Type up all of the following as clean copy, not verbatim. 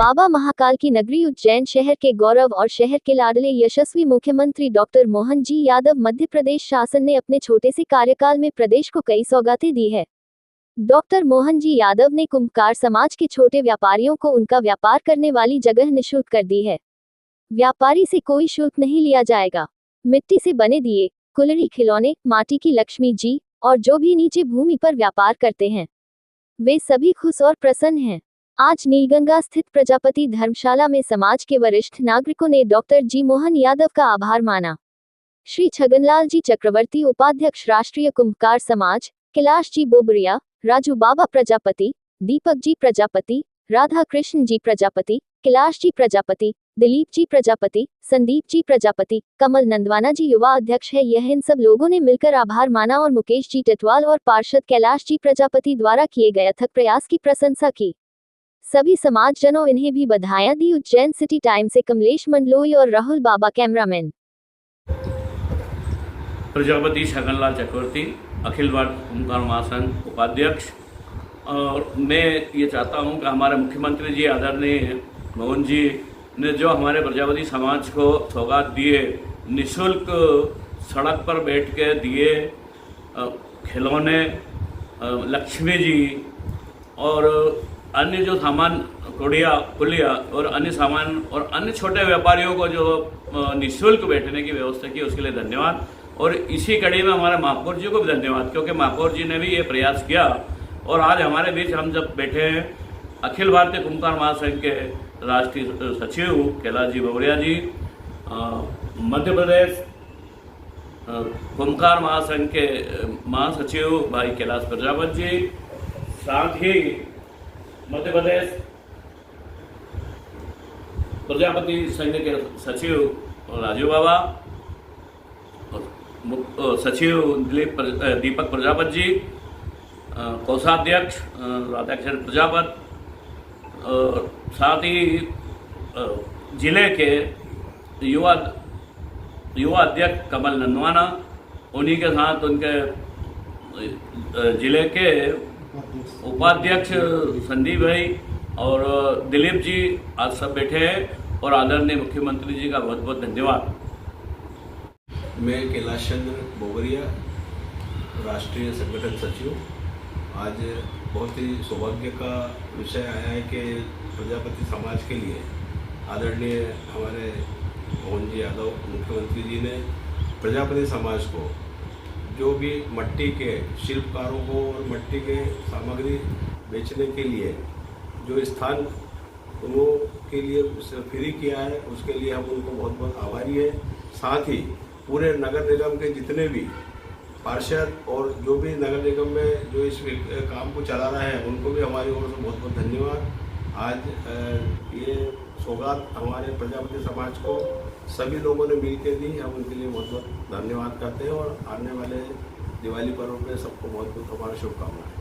बाबा महाकाल की नगरी उज्जैन शहर के गौरव और शहर के लाडले यशस्वी मुख्यमंत्री डॉक्टर मोहन जी यादव मध्य प्रदेश शासन ने अपने छोटे से कार्यकाल में प्रदेश को कई सौगातें दी है। डॉक्टर मोहन जी यादव ने कुंभकार समाज के छोटे व्यापारियों को उनका व्यापार करने वाली जगह निःशुल्क कर दी है। व्यापारी से कोई शुल्क नहीं लिया जाएगा। मिट्टी से बने दिए, कुल्हड़ी, खिलौने, माटी की लक्ष्मी जी और जो भी नीचे भूमि पर व्यापार करते हैं वे सभी खुश और प्रसन्न हैं। आज नीलगंगा स्थित प्रजापति धर्मशाला में समाज के वरिष्ठ नागरिकों ने डॉक्टर जी मोहन यादव का आभार माना। श्री छगनलाल जी चक्रवर्ती, उपाध्यक्ष राष्ट्रीय कुंभकार समाज, कैलाश जी बोबरिया, राजू बाबा प्रजापति, दीपक जी प्रजापति, राधा कृष्ण जी प्रजापति, कैलाश जी प्रजापति, दिलीप जी प्रजापति, संदीप जी प्रजापति, कमल नंदवाना जी युवा अध्यक्ष है। यह इन सब लोगों ने मिलकर आभार माना और मुकेश जी टिटवाल और पार्षद कैलाश जी प्रजापति द्वारा किए गए अथक प्रयास की प्रशंसा की। सभी समाजजनों इन्हें भी बधाइयां दी। उज्जैन सिटी टाइम से कमलेश मंडलोई और राहुल बाबा, कैमरामैन। प्रजापति छगनलाल चक्रवर्ती, अखिल भारतीय कुंभकार महासंघ उपाध्यक्ष। और मैं ये चाहता हूँ कि हमारे मुख्यमंत्री जी आदरणीय मोहन जी ने जो हमारे प्रजापति समाज को सौगात दिए, निःशुल्क सड़क पर बैठ के दिए खिलौने, लक्ष्मी जी और अन्य जो सामान, पुलिया और अन्य सामान और अन्य छोटे व्यापारियों को जो निःशुल्क बैठने की व्यवस्था की, उसके लिए धन्यवाद। और इसी कड़ी में हमारे महापौर जी को भी धन्यवाद, क्योंकि महापौर जी ने भी ये प्रयास किया। और आज हमारे बीच हम जब बैठे हैं, अखिल भारतीय कुंभकार महासंघ के राष्ट्रीय सचिव कैलाश जी बोबरिया जी, मध्य प्रदेश कुंभकार महासंघ के महासचिव भाई कैलाश प्रजापति जी, साथ ही मध्य प्रदेश प्रजापति संघ के सचिव राजू बाबा, सचिव दीपक प्रजापति जी, कोषाध्यक्ष राधाकृष्ण प्रजापति, और साथ ही जिले के युवा अध्यक्ष कमल नंदवाना, उन्हीं के साथ उनके जिले के उपाध्यक्ष संदीप भाई और दिलीप जी आज सब बैठे हैं। और आदरणीय मुख्यमंत्री जी का बहुत बहुत धन्यवाद। मैं कैलाश चंद्र बोबरिया, राष्ट्रीय संगठन सचिव। आज बहुत ही सौभाग्य का विषय आया है कि प्रजापति समाज के लिए आदरणीय हमारे मोहन जी यादव मुख्यमंत्री जी ने प्रजापति समाज को जो भी मिट्टी के शिल्पकारों को और मिट्टी के सामग्री बेचने के लिए जो स्थान उन्हों के लिए फ्री किया है, उसके लिए हम उनको बहुत बहुत आभारी है। साथ ही पूरे नगर निगम के जितने भी पार्षद और जो भी नगर निगम में जो इस काम को चला रहे हैं, उनको भी हमारी ओर से बहुत बहुत धन्यवाद। आज ये सौगात हमारे प्रजापति समाज को सभी लोगों ने मिल के दी, हम उनके लिए बहुत बहुत धन्यवाद करते हैं। और आने वाले दिवाली पर्व में सबको बहुत बहुत हमारा शुभकामनाएं।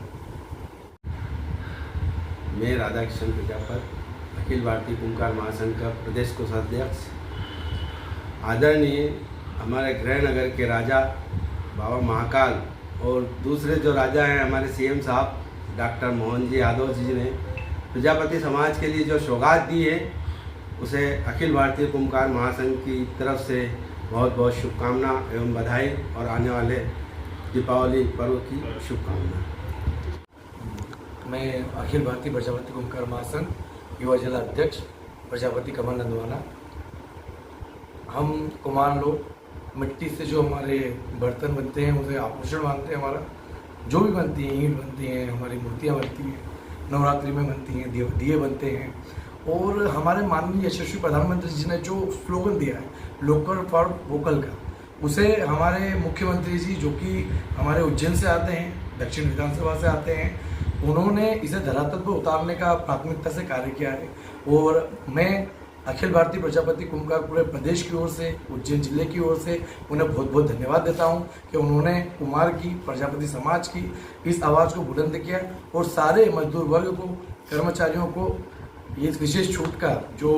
मैं राधाकृष्ण प्रजापति, अखिल भारतीय कुंभकार महासंघ का प्रदेश कोषाध्यक्ष। आदरणीय हमारे गृहनगर के राजा बाबा महाकाल और दूसरे जो राजा हैं हमारे सीएम साहब डॉक्टर मोहन जी यादव जी ने प्रजापति समाज के लिए जो सौगात दी है, उसे अखिल भारतीय कुंभकार महासंघ की तरफ से बहुत बहुत शुभकामना एवं बधाई और आने वाले दीपावली पर्व की शुभकामना। मैं अखिल भारतीय प्रजापति कुंभकार महासंघ युवा जिला अध्यक्ष प्रजापति कमल नंदवाना। हम कुम्हार लोग मिट्टी से जो हमारे बर्तन बनते हैं, उसे आभूषण मानते हैं। हमारा जो भी बनती हैं, ईंट बनती हैं, हमारी मूर्तियाँ बनती हैं, नवरात्रि में बनती हैं, दिए बनते हैं। और हमारे माननीय यशस्वी प्रधानमंत्री जी ने जो स्लोगन दिया है लोकल फॉर वोकल का, उसे हमारे मुख्यमंत्री जी जो कि हमारे उज्जैन से आते हैं, दक्षिण विधानसभा से आते हैं, उन्होंने इसे धरातल पर उतारने का प्राथमिकता से कार्य किया है। और मैं अखिल भारतीय प्रजापति कुंभकार पूरे प्रदेश की ओर से, उज्जैन जिले की ओर से उन्हें बहुत बहुत धन्यवाद देता हूं कि उन्होंने कुम्हार की, प्रजापति समाज की इस आवाज़ को बुलंद किया और सारे मजदूर वर्ग को, कर्मचारियों को ये विशेष छूट का जो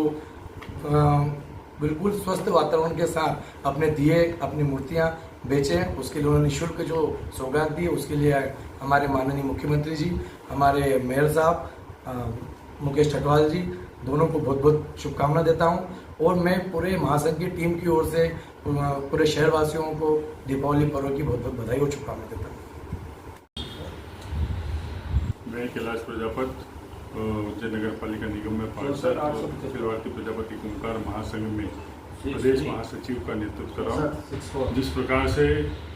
बिल्कुल स्वस्थ वातावरण के साथ अपने दिए, अपनी मूर्तियां बेचें, उसके लिए उन्होंने निःशुल्क जो सौगात दी, उसके लिए हमारे माननीय मुख्यमंत्री जी, हमारे मेयर साहब मुकेश टिटवाल जी, दोनों को बहुत बहुत शुभकामना देता हूं और मैं पूरे महासंघ की टीम की ओर से पूरे शहरवासियों को दीपावली पर्व की बहुत बहुत बधाई और शुभकामना देता हूं। मैं कैलाश प्रजापत उज्जैन नगर पालिका निगम में पार्षद और अखिल भारतीय प्रजापति कुंभार महासंघ में प्रदेश महासचिव का नेतृत्व कर रहा हूँ। जिस प्रकार से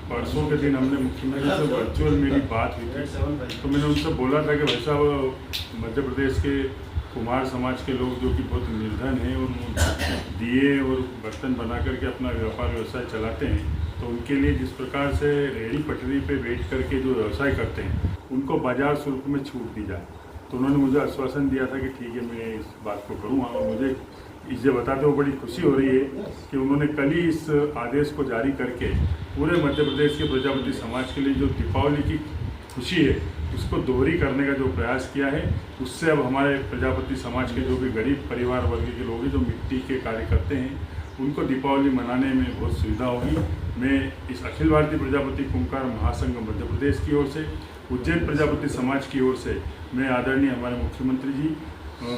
परसों के दिन हमने मुख्यमंत्री से वर्चुअल मेरी बात हुई थी, तो मैंने उनसे बोला था कि भाई साहब मध्य प्रदेश के कुम्हार समाज के लोग जो कि बहुत निर्धन हैं और दिए और बर्तन बना करके अपना व्यापार व्यवसाय चलाते हैं, तो उनके लिए जिस प्रकार से रेहड़ी पटरी पे बैठ करके जो व्यवसाय करते हैं उनको बाजार शुल्क में छूट दी जाए। तो उन्होंने मुझे आश्वासन दिया था कि ठीक है, मैं इस बात को करूँगा। और मुझे इसे बताते हुए बड़ी खुशी हो रही है कि उन्होंने कल ही इस आदेश को जारी करके पूरे मध्य प्रदेश के प्रजापति समाज के लिए जो दीपावली की खुशी है उसको दोहरी करने का जो प्रयास किया है, उससे अब हमारे प्रजापति समाज के जो भी गरीब परिवार वर्ग के लोग हैं जो मिट्टी के कार्य करते हैं उनको दीपावली मनाने में बहुत सुविधा होगी। मैं इस अखिल भारतीय प्रजापति कुंभार महासंघ मध्य प्रदेश की ओर से, उज्जैन प्रजापति समाज की ओर से मैं आदरणीय हमारे मुख्यमंत्री जी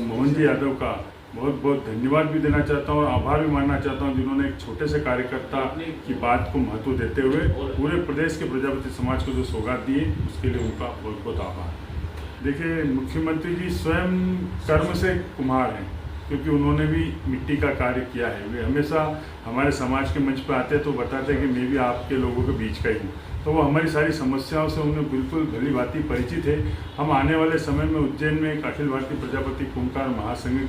मोहन जी यादव का बहुत बहुत धन्यवाद भी देना चाहता हूँ और आभार भी मानना चाहता हूँ, जिन्होंने एक छोटे से कार्यकर्ता की बात को महत्व देते हुए पूरे प्रदेश के प्रजापति समाज को जो सौगात दिए उसके लिए उनका बहुत बहुत आभार। देखिए, मुख्यमंत्री जी स्वयं कर्म से कुम्हार हैं, क्योंकि उन्होंने भी मिट्टी का कार्य किया है। वे हमेशा हमारे समाज के मंच पर आते हैं तो बताते हैं कि मैं भी आपके लोगों के बीच का ही हूँ, तो वो हमारी सारी समस्याओं से उन्हें बिल्कुल भली भांति परिचित है। हम आने वाले समय में उज्जैन में एक अखिल भारतीय प्रजापति कुंभार महासंघ